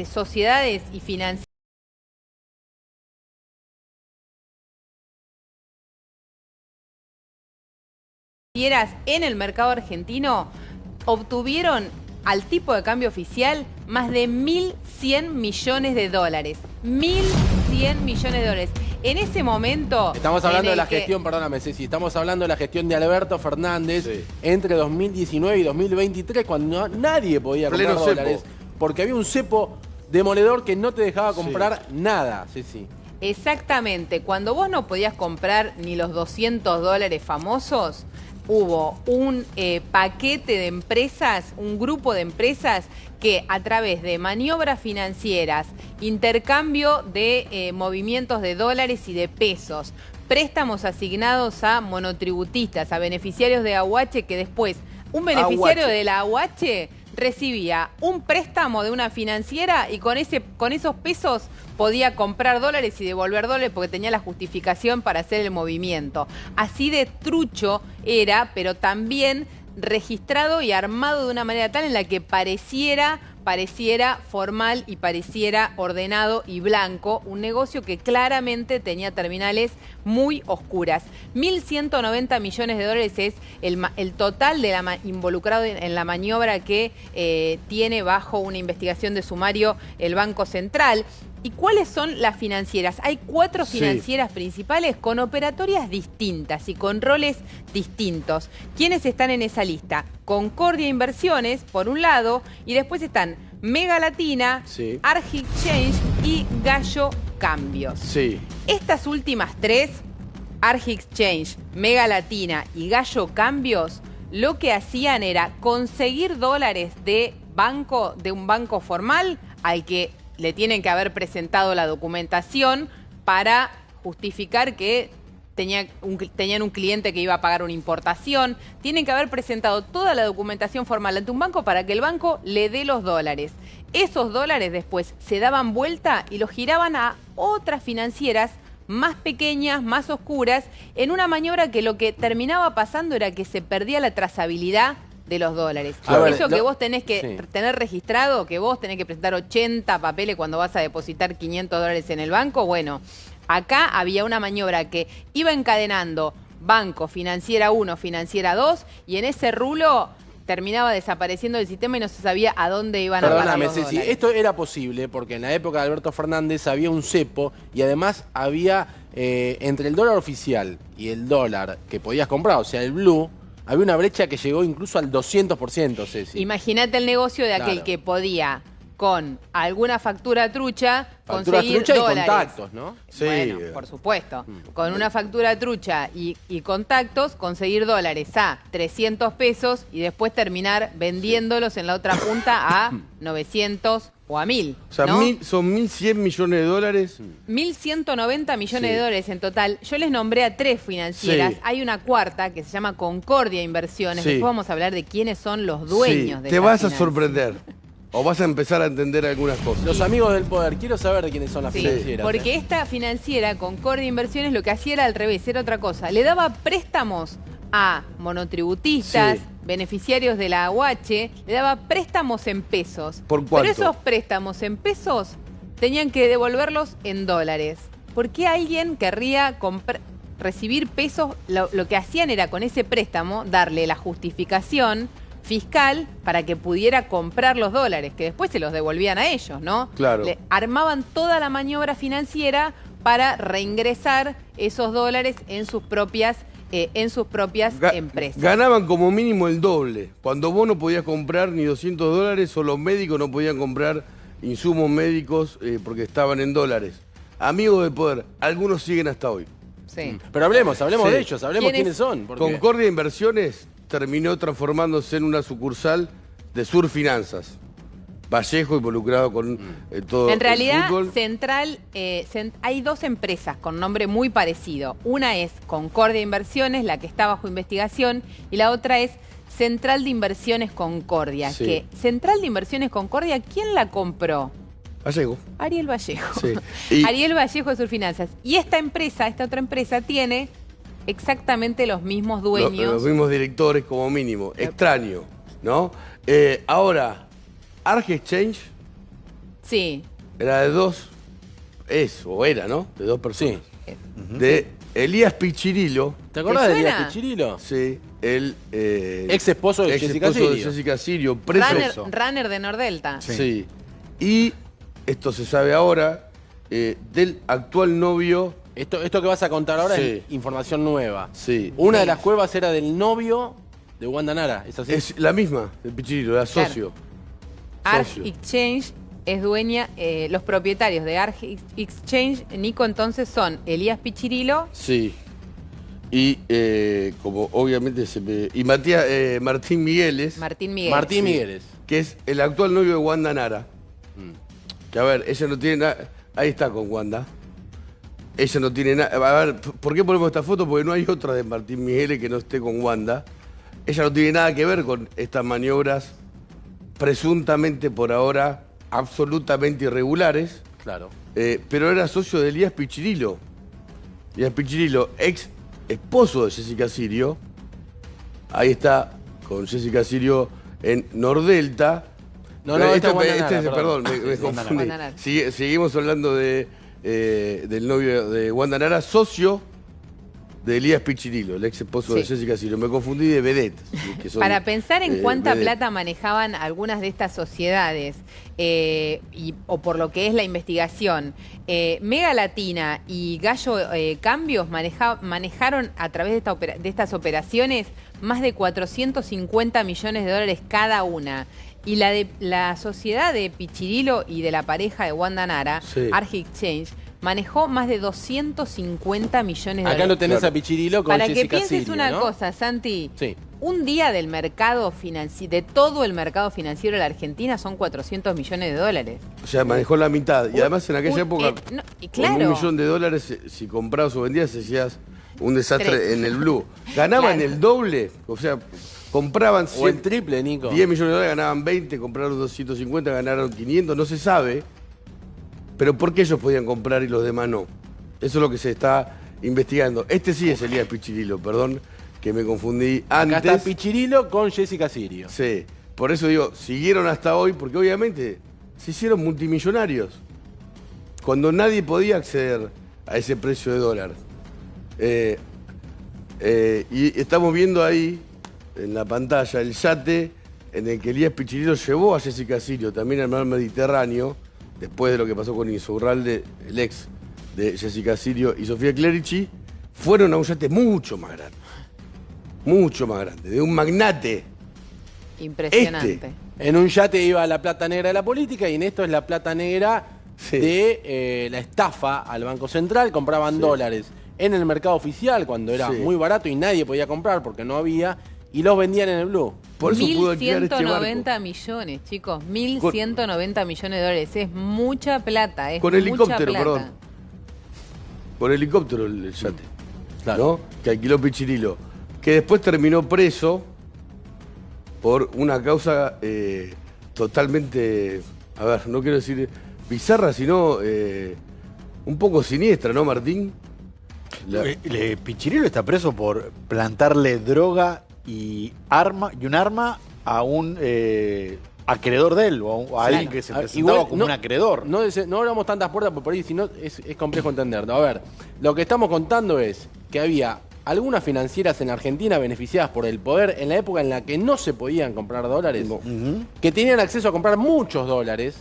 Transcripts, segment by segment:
sociedades y financieras en el mercado argentino obtuvieron al tipo de cambio oficial más de 1.100 millones de dólares. 1.100 millones de dólares. En ese momento... Estamos hablando de la gestión, perdóname, Ceci, estamos hablando de la gestión de Alberto Fernández entre 2019 y 2023, cuando nadie podía comprar dólares, porque había un cepo demoledor que no te dejaba comprar nada, Ceci. Exactamente. Cuando vos no podías comprar ni los 200 dólares famosos, hubo un paquete de empresas, un grupo de empresas que a través de maniobras financieras, intercambio de movimientos de dólares y de pesos, préstamos asignados a monotributistas, a beneficiarios de AUH, que después un beneficiario de la AUH recibía un préstamo de una financiera y con esos pesos podía comprar dólares y devolver dólares porque tenía la justificación para hacer el movimiento. Así de trucho era, pero también registrado y armado de una manera tal en la que pareciera formal y pareciera ordenado y blanco, un negocio que claramente tenía terminales muy oscuras. 1.190 millones de dólares es el total de involucrado en la maniobra que tiene bajo una investigación de sumario el Banco Central. ¿Y cuáles son las financieras? Hay 4 financieras principales con operatorias distintas y con roles distintos. ¿Quiénes están en esa lista? Concordia Inversiones, por un lado, y después están Mega Latina, Argexchange y Gallo Cambios. Estas últimas 3, Argexchange, Mega Latina y Gallo Cambios, lo que hacían era conseguir dólares de un banco formal al que le tienen que haber presentado la documentación para justificar que tenían un cliente que iba a pagar una importación. Tienen que haber presentado toda la documentación formal ante un banco para que el banco le dé los dólares. Esos dólares después se daban vuelta y los giraban a otras financieras más pequeñas, más oscuras, en una maniobra que lo que terminaba pasando era que se perdía la trazabilidad de los dólares. Eso que vos tenés que tener registrado, que vos tenés que presentar 80 papeles cuando vas a depositar 500 dólares en el banco, bueno, acá había una maniobra que iba encadenando banco, financiera 1, financiera 2, y en ese rulo terminaba desapareciendo el sistema y no se sabía a dónde iban a parar los dólares. Esto era posible porque en la época de Alberto Fernández había un cepo y además había entre el dólar oficial y el dólar que podías comprar, o sea, el blue, había una brecha que llegó incluso al 200%, Ceci. Imagínate el negocio de aquel que podía, con alguna factura trucha, conseguir dólares. Y contactos, ¿no? Bueno, por supuesto. Con una factura trucha y contactos, conseguir dólares a 300 pesos y después terminar vendiéndolos en la otra punta a 900 o a 1.000. O sea, ¿no? Son 1.100 millones de dólares. 1.190 millones de dólares en total. Yo les nombré a 3 financieras. Hay una cuarta que se llama Concordia Inversiones. Después vamos a hablar de quiénes son los dueños de Te vas a sorprender. O vas a empezar a entender algunas cosas. Los amigos del poder, quiero saber de quiénes son las financieras. Porque esta financiera, Concordia Inversiones, lo que hacía era al revés, era otra cosa. Le daba préstamos a monotributistas, beneficiarios de la AUH, le daba préstamos en pesos. ¿Por cuánto? Pero esos préstamos en pesos tenían que devolverlos en dólares. ¿Por qué alguien querría recibir pesos? Lo que hacían era con ese préstamo darle la justificación fiscal para que pudiera comprar los dólares, que después se los devolvían a ellos, ¿no? Claro. Le armaban toda la maniobra financiera para reingresar esos dólares en sus propias empresas. Ganaban como mínimo el doble. Cuando vos no podías comprar ni 200 dólares o los médicos no podían comprar insumos médicos porque estaban en dólares. Amigos del poder, algunos siguen hasta hoy. Pero hablemos de ellos, hablemos quiénes son. Concordia Inversiones terminó transformándose en una sucursal de Sur Finanzas. Vallejo involucrado con todo en realidad, el fútbol. Central, hay 2 empresas con nombre muy parecido. Una es Concordia Inversiones, la que está bajo investigación, y la otra es Central de Inversiones Concordia. Que Central de Inversiones Concordia, ¿quién la compró? Vallejo. Ariel Vallejo. Ariel Vallejo de Surfinanzas. Y esta otra empresa, tiene exactamente los mismos dueños. Los mismos directores como mínimo. Extraño, ¿no? Ahora, Argexchange Sí. Era de dos, era, ¿no? De dos personas. Sí. De Elías Pichirilo. ¿Te acordás de suena? Elías Pichirilo? Sí, el ex esposo de Jessica Sirio. Jessica Sirio, preso. Runner de Nordelta. Sí. Y esto se sabe ahora, del actual novio. Esto que vas a contar ahora Sí. es información nueva. Sí. Una de las cuevas era del novio de Wanda Nara. ¿Es así? Es la misma, el Pichirilo, era socio. Arch Socio. Exchange es dueña, los propietarios de Arch Exchange, Nico, entonces son Elías Pichirilo. Sí. Y como obviamente y Martín Migueles, Martín Miguel. Martín Migueles. que es el actual novio de Wanda Nara. Que a ver, ella no tiene nada. Ahí está con Wanda. Ella no tiene nada. A ver, ¿por qué ponemos esta foto? Porque no hay otra de Martín Migueles que no esté con Wanda. Ella no tiene nada que ver con estas maniobras presuntamente por ahora absolutamente irregulares. Claro. Pero era socio de Elías Pichirilo. Elías Pichirilo, ex esposo de Jessica Sirio. Ahí está, con Jessica Sirio en Nordelta. No, este es Wanda Nara, perdón, me confundí. Wanda Nara. Seguimos hablando del novio de Wanda Nara, socio de Elías Pichirilo, el ex esposo de Sí. Jessica Sirio. Me confundí de vedette. Que son, Para pensar en cuánta vedette. plata manejaban algunas de estas sociedades, o por lo que es la investigación, Mega Latina y Gallo Cambios manejaron a través de estas operaciones más de 450 millones de dólares cada una. Y la sociedad de Pichirilo y de la pareja de Wanda Nara, Sí. Arch Exchange, manejó más de 250 millones de dólares. Acá lo tenés Claro. a Pichirilo con Para que Jessica pienses Sirio, una ¿no? cosa, Santi. Sí. Un día del mercado financiero, de todo el mercado financiero de la Argentina, son 400 millones de dólares. O sea, manejó la mitad. Y además en aquella Un- época, y con claro. $1 millón, si comprabas o vendías, hacías un desastre Tres. en el blue. Ganaban Claro. el doble, o sea, compraban O el 100, triple, Nico. 10 millones de dólares, ganaban 20, compraron 250, ganaron 500, no se sabe. Pero ¿por qué ellos podían comprar y los demás no? Eso es lo que se está investigando. Este sí es Elías Pichirilo, perdón, que me confundí Acá antes. está Pichirilo con Jessica Sirio. Sí, por eso digo, siguieron hasta hoy, porque obviamente se hicieron multimillonarios. Cuando nadie podía acceder a ese precio de dólar. Y estamos viendo ahí, en la pantalla, el yate en el que Elías Pichirilo llevó a Jessica Sirio, también al mar Mediterráneo, después de lo que pasó con Insaurralde, el ex de Jessica Sirio y Sofía Clerici, fueron a un yate mucho más grande, de un magnate. Impresionante. En un yate iba la plata negra de la política y en esto es la plata negra Sí. de la estafa al Banco Central. Compraban dólares en el mercado oficial cuando era Sí. muy barato y nadie podía comprar porque no había, y los vendían en el blue. Por eso pudo alquilar este 1.190 barco. millones, chicos. 1.190 millones de dólares. Es mucha plata. Es Con mucha helicóptero, plata. perdón. Con helicóptero el yate. Claro. ¿No? Que alquiló Pichirilo. Que después terminó preso por una causa totalmente, a ver, no quiero decir bizarra, sino un poco siniestra, ¿no, Martín? Pichirilo está preso por plantarle droga y un arma a un acreedor de él, o a alguien que se presentaba como un acreedor. No abramos tantas puertas por ahí, sino es complejo entenderlo. A ver, lo que estamos contando es que había algunas financieras en Argentina beneficiadas por el poder en la época en la que no se podían comprar dólares, que tenían acceso a comprar muchos dólares.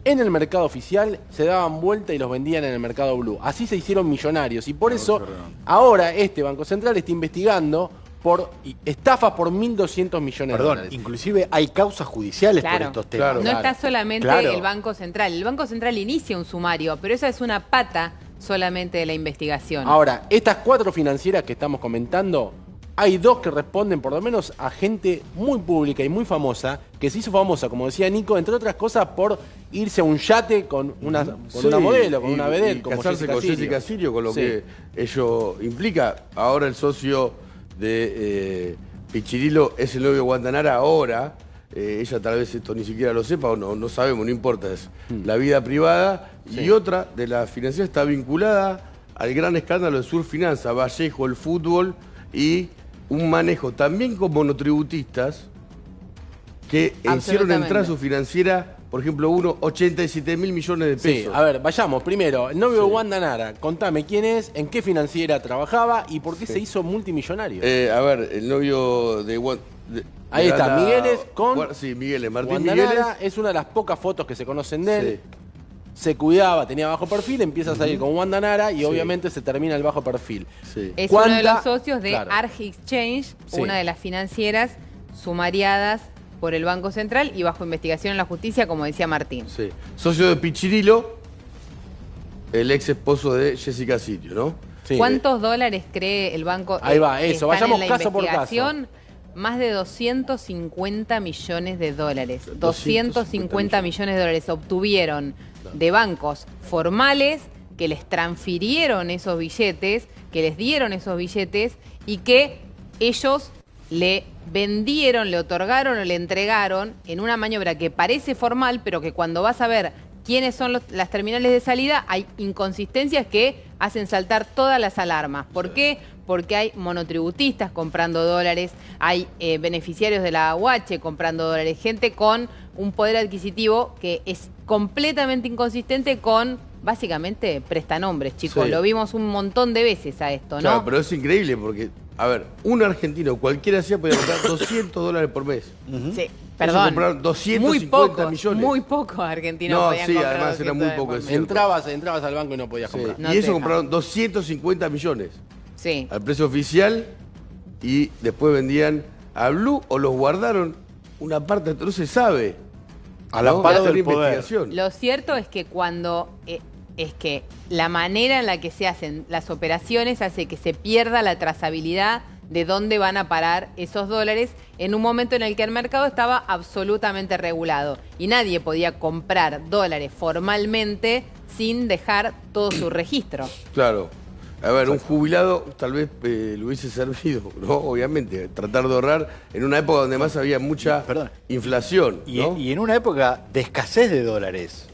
En el mercado oficial se daban vuelta y los vendían en el mercado blue. Así se hicieron millonarios. Y por eso ahora este Banco Central está investigando por estafas por 1.200 millones de Perdón, dólares. inclusive hay causas judiciales por Claro. estos temas. Claro. No está solamente Claro. el Banco Central. El Banco Central inicia un sumario, pero esa es una pata solamente de la investigación. Ahora, estas 4 financieras que estamos comentando, hay 2 que responden por lo menos a gente muy pública y muy famosa, que se hizo famosa, como decía Nico, entre otras cosas por irse a un yate con una Sí, modelo, con y- una vedette, y como casarse Jessica con Sirio. Jessica Sirio, con lo Sí. que ello implica. Ahora el socio de Pichirilo es el novio de Wanda Nara ahora. Ella tal vez esto ni siquiera lo sepa o no sabemos, no importa, es la vida privada. Sí. Y otra de las financieras está vinculada al gran escándalo de Surfinanza, Vallejo, el fútbol y un manejo también con monotributistas que hicieron entrar a su financiera por ejemplo, uno 87 mil millones de pesos. Sí, a ver, vayamos. Primero, el novio de Wanda Nara. Contame quién es, en qué financiera trabajaba y por qué se hizo multimillonario. A ver, el novio de Wanda... Ahí está, Migueles con... Sí, Migueles, Martín Wanda Migueles. Nara es una de las pocas fotos que se conocen de él. Se cuidaba, tenía bajo perfil, empieza a salir con Wanda Nara y obviamente se termina el bajo perfil. Es uno de los socios de Arge Exchange, una de las financieras sumariadas por el Banco Central y bajo investigación en la justicia, como decía Martín. Sí. Socio de Pichirilo, el ex esposo de Jessica Sirio, ¿no? Sí. ¿Cuántos dólares cree el banco? Ahí va, eso, vayamos caso por caso. Más de 250 millones de dólares. 250 millones de dólares obtuvieron de bancos formales que les transfirieron esos billetes, que les dieron esos billetes y que ellos le vendieron, le otorgaron o le entregaron en una maniobra que parece formal, pero que cuando vas a ver quiénes son las terminales de salida, hay inconsistencias que hacen saltar todas las alarmas. ¿Por qué? Porque hay monotributistas comprando dólares, hay beneficiarios de la AUH comprando dólares, gente con un poder adquisitivo que es completamente inconsistente con, básicamente, prestanombres, chicos. Sí. Lo vimos un montón de veces a esto, ¿no? Claro, pero es increíble porque, a ver, un argentino, cualquiera sea, podía comprar 200 dólares por mes. Sí, perdón. Compraron 250 millones. Muy pocos argentinos podían sí, comprar. además era muy poco. Entrabas al banco y no podías comprar. No y eso compraron 250 millones. Sí. Al precio oficial y después vendían a Blue o los guardaron una parte, no se sabe. Al amparo del poder. Lo cierto es que cuando la manera en la que se hacen las operaciones hace que se pierda la trazabilidad de dónde van a parar esos dólares en un momento en el que el mercado estaba absolutamente regulado y nadie podía comprar dólares formalmente sin dejar todo su registro. Claro. A ver, un jubilado tal vez le hubiese servido, ¿no? Obviamente, tratar de ahorrar en una época donde más había mucha inflación, ¿no? Y en una época de escasez de dólares.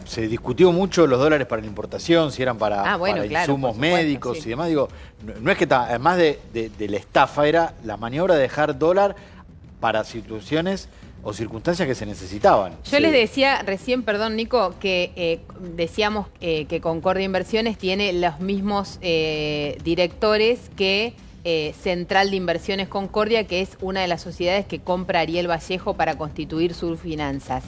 Se discutió mucho los dólares para la importación, si eran para insumos médicos y demás. Digo, no es que además de la estafa, era la maniobra de dejar dólar para situaciones o circunstancias que se necesitaban. Yo les decía recién, perdón Nico, que decíamos que Concordia Inversiones tiene los mismos directores que Central de Inversiones Concordia, que es una de las sociedades que compra Ariel Vallejo para constituir sus finanzas.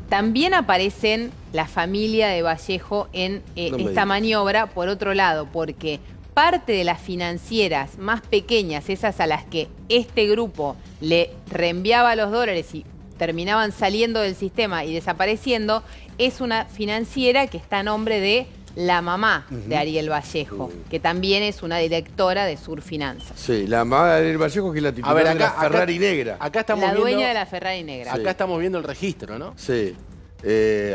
También aparecen la familia de Vallejo en esta maniobra, por otro lado, porque parte de las financieras más pequeñas, esas a las que este grupo le reenviaba los dólares y terminaban saliendo del sistema y desapareciendo, es una financiera que está a nombre de la mamá de Ariel Vallejo, que también es una directora de Surfinanzas. Sí, la mamá de Ariel Vallejo, que es la titular de la Ferrari negra. Acá estamos la dueña de la Ferrari negra. Acá estamos viendo el registro, ¿no? Sí.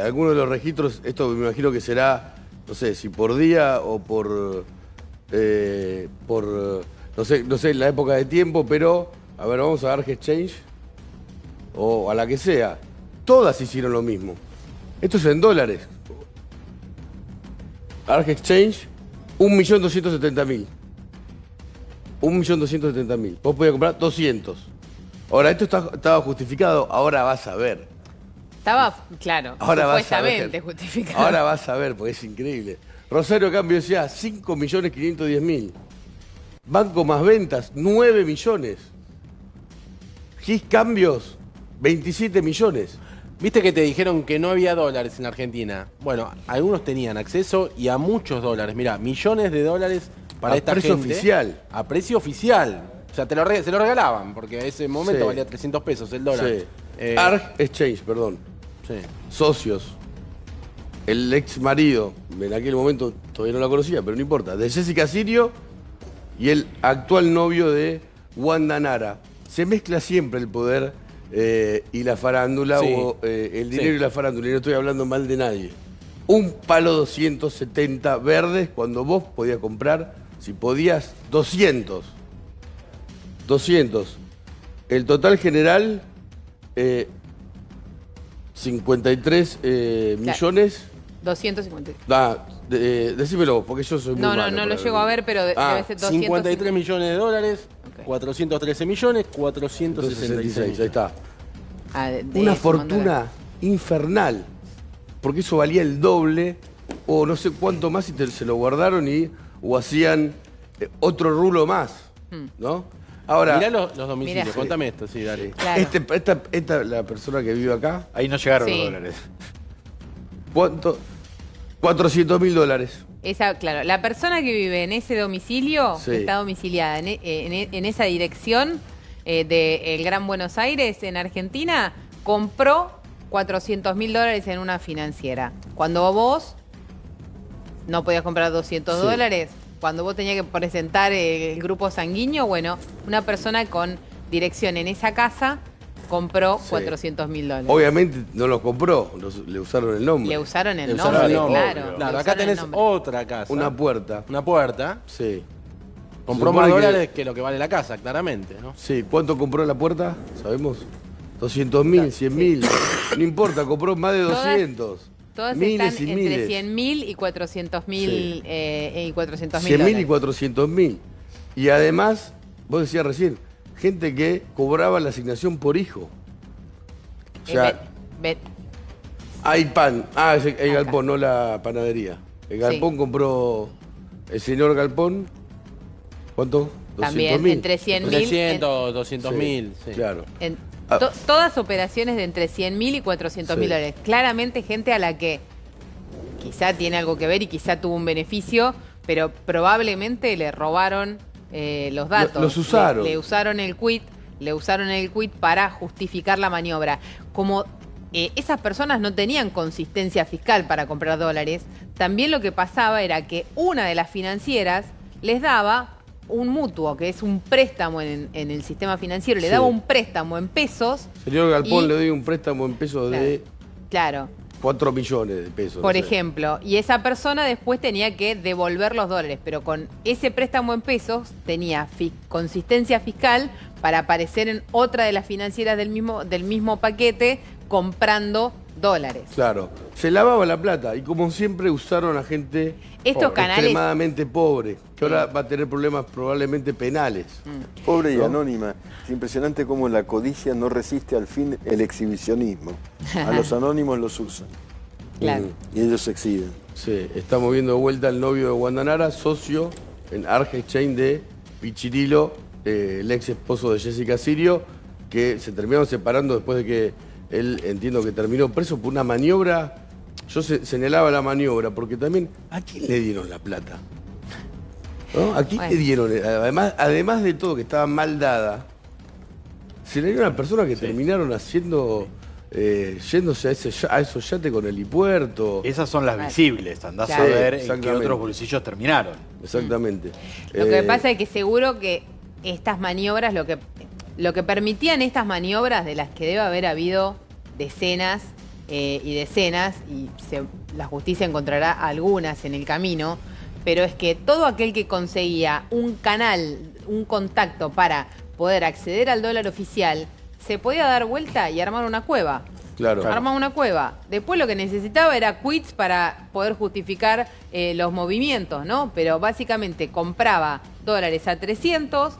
Algunos de los registros, esto me imagino que será, no sé, si por día o por no sé, la época de tiempo, pero, a ver, vamos a Arge Exchange, o a la que sea. Todas hicieron lo mismo. Esto es en dólares. Arge Exchange, 1.270.000. 1.270.000. Vos podías comprar 200. Ahora, esto estaba justificado, ahora vas a ver. Estaba, claro, ahora supuestamente justificado. Ahora vas a ver, porque es increíble. Rosario Cambio decía 5.510.000. Banco Más Ventas, 9 millones. GIS Cambios, 27 millones. Viste que te dijeron que no había dólares en Argentina. Bueno, algunos tenían acceso y a muchos dólares. Mirá, millones de dólares para esta gente. A precio oficial. A precio oficial. O sea, se lo regalaban, porque en ese momento valía 300 pesos el dólar. Sí. Arge Exchange, perdón. Sí. Socios. El ex marido, en aquel momento todavía no la conocía, pero no importa, de Jessica Sirio y el actual novio de Wanda Nara. Se mezcla siempre el poder y la farándula, o el dinero y la farándula, y no estoy hablando mal de nadie. Un palo 270 verdes cuando vos podías comprar, si podías, 200. 200. El total general, 53 millones. 250. Decímelo vos, porque yo soy muy malo. No lo llego a ver, pero debe ser 200. 53 millones de dólares, 413 millones, 466. Ahí está. Una fortuna infernal, porque eso valía el doble o no sé cuánto más y se lo guardaron o hacían otro rulo más, ¿no? Ahora, mirá los domicilios, contame esto, sí, dale. Claro. La persona que vive acá... Ahí no llegaron los dólares. ¿Cuánto? $400.000. Claro, la persona que vive en ese domicilio, que está domiciliada en esa dirección del Gran Buenos Aires, en Argentina, compró $400.000 en una financiera. Cuando vos no podías comprar $200, cuando vos tenías que presentar el grupo sanguíneo, bueno, una persona con dirección en esa casa compró $400.000. Obviamente no los compró, le usaron el nombre. Le usaron el nombre, claro. Claro, acá tenés otra casa. Una puerta. Una puerta. Sí. Compró más dólares que lo que vale la casa, claramente, ¿no? Sí. ¿Cuánto compró la puerta? ¿Sabemos? 200.000, 100.000. No importa, compró más de 200. Todas miles están y entre miles. 100.000 y 400.000 y 400.000 100.000 y 400.000. Y además, vos decías recién, gente que cobraba la asignación por hijo. O sea, hay pan. El galpón, no la panadería. El galpón compró el señor Galpón. ¿Cuánto? También entre 100.000. 300, 200.000. Sí. Claro. Todas operaciones de entre 100.000 y 400.000 dólares. Claramente gente a la que quizá tiene algo que ver y quizá tuvo un beneficio, pero probablemente le robaron los datos. Los usaron. Le usaron el quit para justificar la maniobra. Como esas personas no tenían consistencia fiscal para comprar dólares, también lo que pasaba era que una de las financieras les daba un mutuo, que es un préstamo en el sistema financiero, le daba un préstamo en pesos. Señor Galpón, le doy un préstamo en pesos de 4 millones de pesos. Por ejemplo, y esa persona después tenía que devolver los dólares, pero con ese préstamo en pesos tenía consistencia fiscal para aparecer en otra de las financieras del mismo paquete comprando dólares. Claro, se lavaba la plata y como siempre usaron a gente extremadamente pobre, que ahora va a tener problemas probablemente penales. Pobre y anónima. Es impresionante cómo la codicia no resiste al fin el exhibicionismo. A los anónimos los usan. Claro. Y ellos se exhiben. Sí, estamos viendo de vuelta al novio de Guandanara, socio en Arge Exchange de Pichirilo, el ex esposo de Jessica Sirio, que se terminaron separando después de que él, entiendo que terminó preso por una maniobra. Yo señalaba la maniobra, porque también, ¿a quién le dieron la plata? ¿No? ¿A quién le dieron? Además de todo, que estaba mal dada, se le dieron a personas que terminaron haciendo, yéndose a esos yates con helipuerto. Esas son las visibles, andás a ver en qué otros bolsillos terminaron. Exactamente. Lo que pasa es que seguro que estas maniobras, lo que permitían estas maniobras, de las que debe haber habido decenas y decenas, y la justicia encontrará algunas en el camino, pero es que todo aquel que conseguía un canal, un contacto para poder acceder al dólar oficial, se podía dar vuelta y armar una cueva. Claro. Armaba una cueva. Después lo que necesitaba era quits para poder justificar los movimientos, ¿no? Pero básicamente compraba dólares a 300,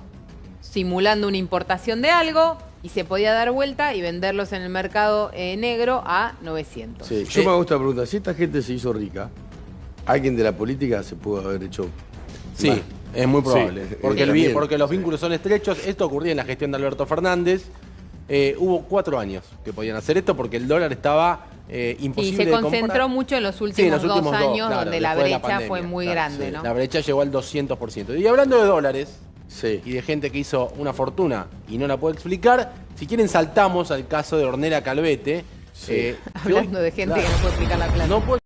simulando una importación de algo, y se podía dar vuelta y venderlos en el mercado negro a 900. Sí, yo me hago esta pregunta. Si esta gente se hizo rica, ¿alguien de la política se pudo haber hecho? Sí, es muy probable. Sí, porque los vínculos son estrechos. Esto ocurría en la gestión de Alberto Fernández. Hubo 4 años que podían hacer esto porque el dólar estaba imposible de comprar. Y se concentró mucho en los últimos 2 años, claro, donde la brecha fue muy grande, ¿no? La brecha llegó al 200%. Y hablando de dólares y de gente que hizo una fortuna y no la puede explicar, si quieren saltamos al caso de Ornella Calvete. Hablando de gente que no puede explicar la plata.